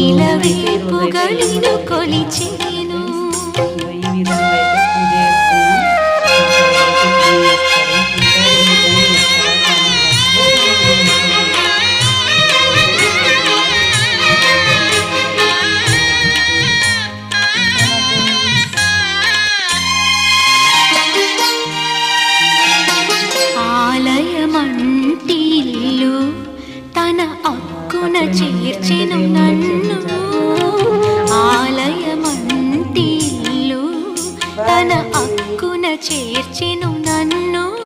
ఇలవేపుగలిను కొలిచేను. ఈ విధంగా అయితే పూజ ఆలయమంటిల్లు తన అక్కున చేర్చెను నన్ను. ఆలయమంటిల్లు తన అక్కున చేర్చెను నన్ను.